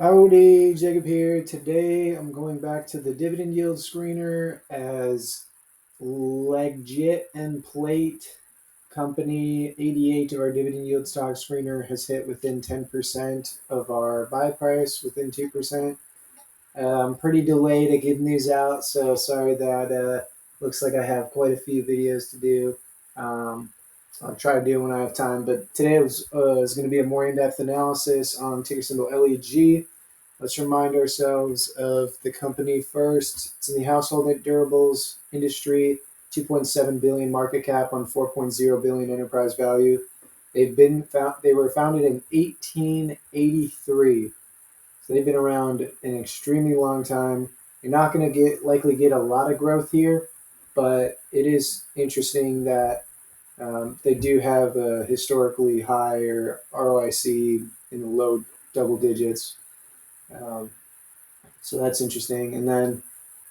Howdy, Jacob here. Today I'm going back to the dividend yield screener as Leggett and Plate company 88 of our dividend yield stock screener has hit within 10% of our buy price, within 2%. I'm pretty delayed at getting these out, so sorry that looks like I have quite a few videos to do. Um, I'll try to do when I have time, but today was going to be a more in-depth analysis on ticker symbol LEG. Let's remind ourselves of the company first. It's in the household durables industry, 2.7 billion market cap on 4.0 billion enterprise value. They were founded in 1883. So they've been around an extremely long time. You're not going to likely get a lot of growth here, but it is interesting that they do have a historically higher ROIC in the low double digits. Um, so that's interesting. And then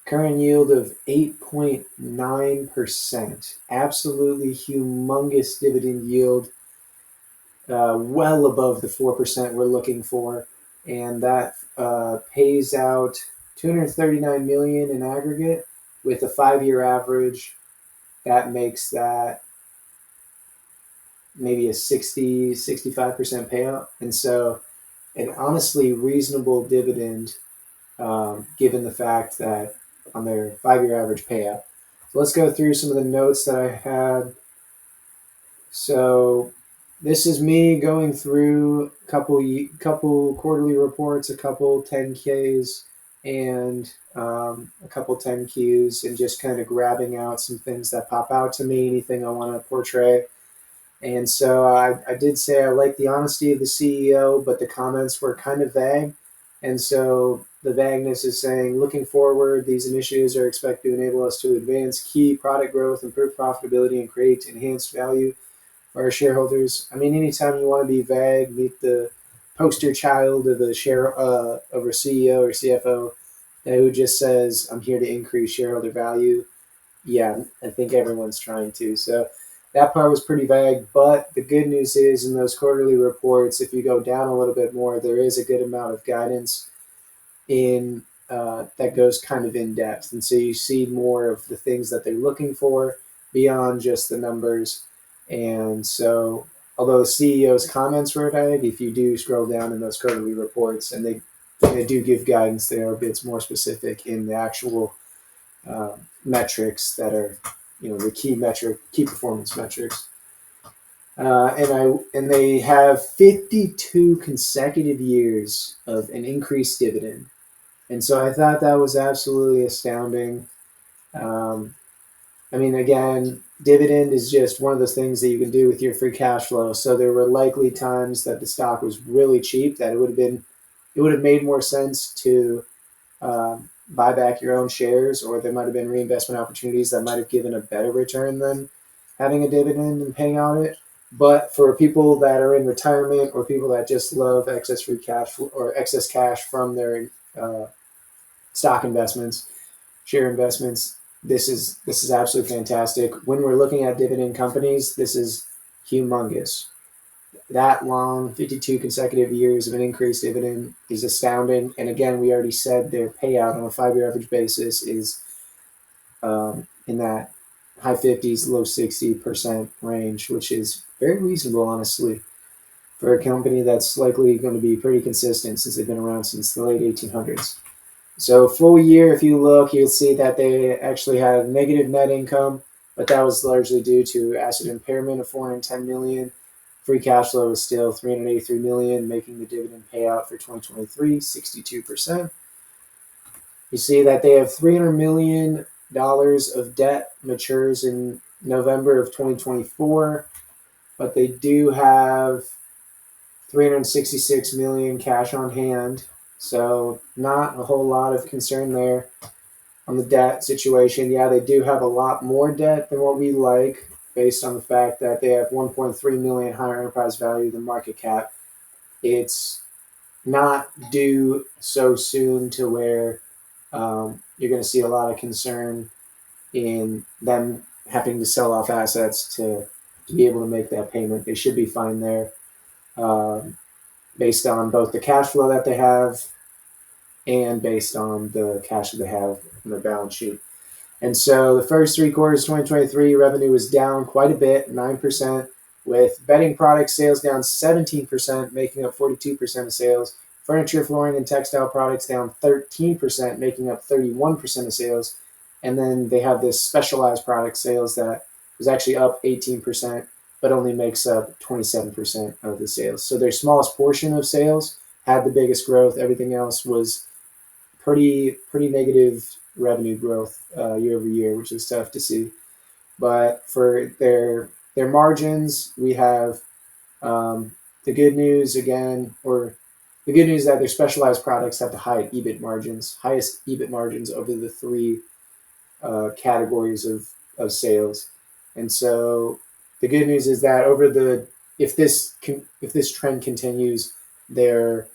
current yield of 8.9%. Absolutely humongous dividend yield, well above the 4% we're looking for. And that pays out 239 million in aggregate with a 5-year average. That makes that maybe a 65% payout. And so an honestly reasonable dividend, given the fact that on their 5-year average payout. So let's go through some of the notes that I had. So this is me going through a couple quarterly reports, a couple 10Ks, and a couple 10Qs, and just kind of grabbing out some things that pop out to me, anything I want to portray. And so I did say I like the honesty of the CEO, but the comments were kind of vague. And so the vagueness is saying, looking forward, these initiatives are expected to enable us to advance key product growth, improve profitability, and create enhanced value for our shareholders. I mean, anytime you want to be vague, meet the poster child of a CEO or CFO who just says, "I'm here to increase shareholder value." Yeah, I think everyone's trying to. So that part was pretty vague, but the good news is in those quarterly reports, if you go down a little bit more, there is a good amount of guidance in that goes kind of in depth, and so you see more of the things that they're looking for beyond just the numbers. And so, although the CEO's comments were vague, if you do scroll down in those quarterly reports, and they do give guidance, they are bits more specific in the actual metrics that are, the key performance metrics. And they have 52 consecutive years of an increased dividend, and so I thought that was absolutely astounding. Um, I mean, again, dividend is just one of those things that you can do with your free cash flow. So there were likely times that the stock was really cheap that it would have made more sense to buy back your own shares, or there might have been reinvestment opportunities that might have given a better return than having a dividend and paying on it. But for people that are in retirement or people that just love excess free cash flow or excess cash from their stock investments, share investments, this is absolutely fantastic. When we're looking at dividend companies, this is humongous. That long, 52 consecutive years of an increased dividend is astounding. And again, we already said their payout on a 5-year average basis is in that high 50s, low 60% range, which is very reasonable, honestly, for a company that's likely going to be pretty consistent since they've been around since the late 1800s. So full year, if you look, you'll see that they actually had negative net income, but that was largely due to asset impairment of 410 million. Free cash flow is still 383 million, making the dividend payout for 2023 62%. You see that they have $300 million of debt matures in November of 2024, but they do have 366 million cash on hand. So not a whole lot of concern there on the debt situation. Yeah, they do have a lot more debt than what we like, based on the fact that they have 1.3 million higher enterprise value than market cap. It's not due so soon to where you're going to see a lot of concern in them having to sell off assets to be able to make that payment. They should be fine there, based on both the cash flow that they have and based on the cash that they have in their balance sheet. And so the first 3 quarters of 2023 revenue was down quite a bit, 9%, with bedding product sales down 17%, making up 42% of sales. Furniture, flooring, and textile products down 13%, making up 31% of sales. And then they have this specialized product sales that was actually up 18%, but only makes up 27% of the sales. So their smallest portion of sales had the biggest growth. Everything else was pretty negative revenue growth year over year, which is tough to see. But for their margins, we have the good news again, or the good news is that their specialized products have the highest EBIT margins over the three categories of sales. And so the good news is that if this trend continues, their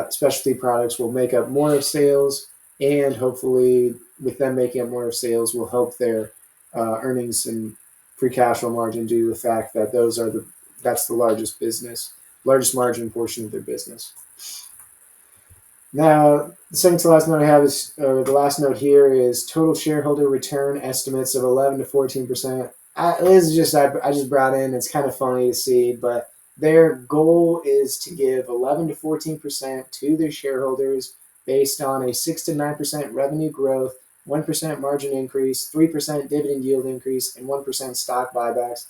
specialty products will make up more of sales, and hopefully with them making up more of sales will help their earnings and free cash flow margin due to the fact that that's the largest margin portion of their business. Now, the second to last note I have is, or the last note here is total shareholder return estimates of 11 to 14%. This is just I just brought in. It's kind of funny to see, but their goal is to give 11 to 14% to their shareholders based on a 6 to 9% revenue growth, 1% margin increase, 3% dividend yield increase, and 1% stock buybacks.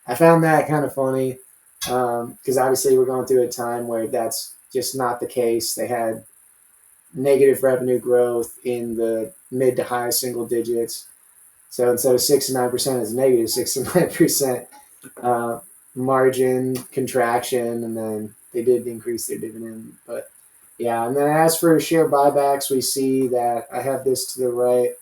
I found that kind of funny because obviously we're going through a time where that's just not the case. They had negative revenue growth in the mid to high single digits. So instead of 6 to 9%, it's negative 6 to 9% margin contraction, and then they did increase their dividend. But yeah, and then as for share buybacks, we see that I have this to the right.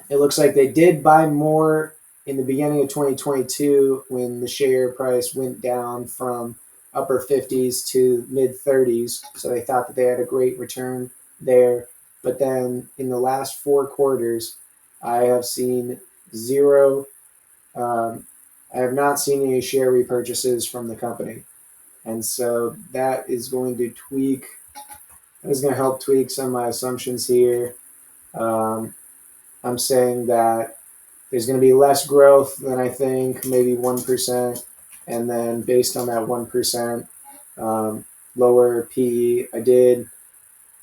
It looks like they did buy more in the beginning of 2022 when the share price went down from upper 50s to mid 30s. So they thought that they had a great return there. But then in the last 4 quarters, I have seen zero. I have not seen any share repurchases from the company. And so that is going to help tweak some of my assumptions here. I'm saying that there's going to be less growth than I think, maybe 1%. And then based on that 1%, lower PE, I did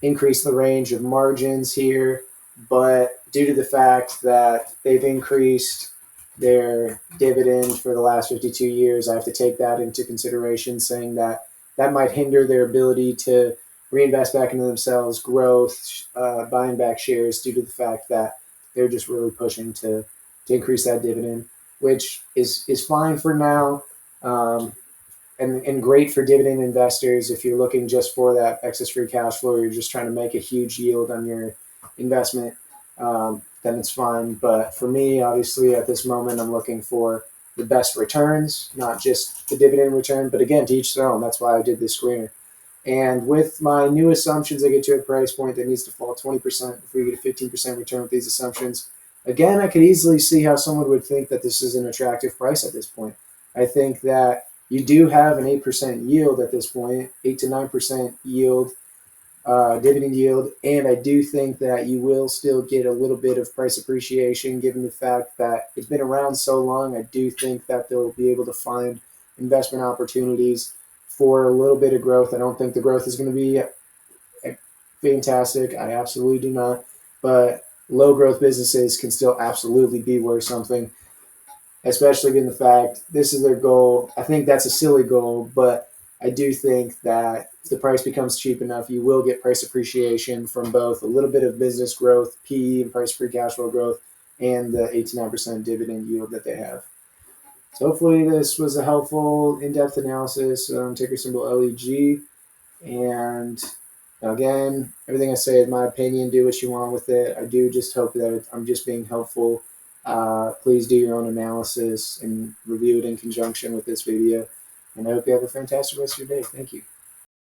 increase the range of margins here. But due to the fact that they've increased their dividend for the last 52 years, I have to take that into consideration, saying that that might hinder their ability to reinvest back into themselves, growth, buying back shares due to the fact that they're just really pushing to increase that dividend, which is fine for now, and great for dividend investors. If you're looking just for that excess free cash flow, you're just trying to make a huge yield on your investment, then it's fine. But for me, obviously, at this moment, I'm looking for the best returns, not just the dividend return, but again, to each their own. That's why I did this screener. And with my new assumptions, I get to a price point that needs to fall 20% before you get a 15% return with these assumptions. Again, I could easily see how someone would think that this is an attractive price at this point. I think that you do have an 8% yield at this point, 8 to 9% yield, dividend yield, and I do think that you will still get a little bit of price appreciation given the fact that it's been around so long. I do think that they'll be able to find investment opportunities for a little bit of growth. I don't think the growth is going to be fantastic. I absolutely do not. But low growth businesses can still absolutely be worth something, especially given the fact this is their goal. I think that's a silly goal, but I do think that if the price becomes cheap enough, you will get price appreciation from both a little bit of business growth, PE and price free cash flow growth, and the 8 to 9% dividend yield that they have. So hopefully this was a helpful in-depth analysis on ticker symbol LEG. And again, everything I say is my opinion. Do what you want with it. I do just hope that I'm just being helpful. Please do your own analysis and review it in conjunction with this video. And I hope you have a fantastic rest of your day. Thank you.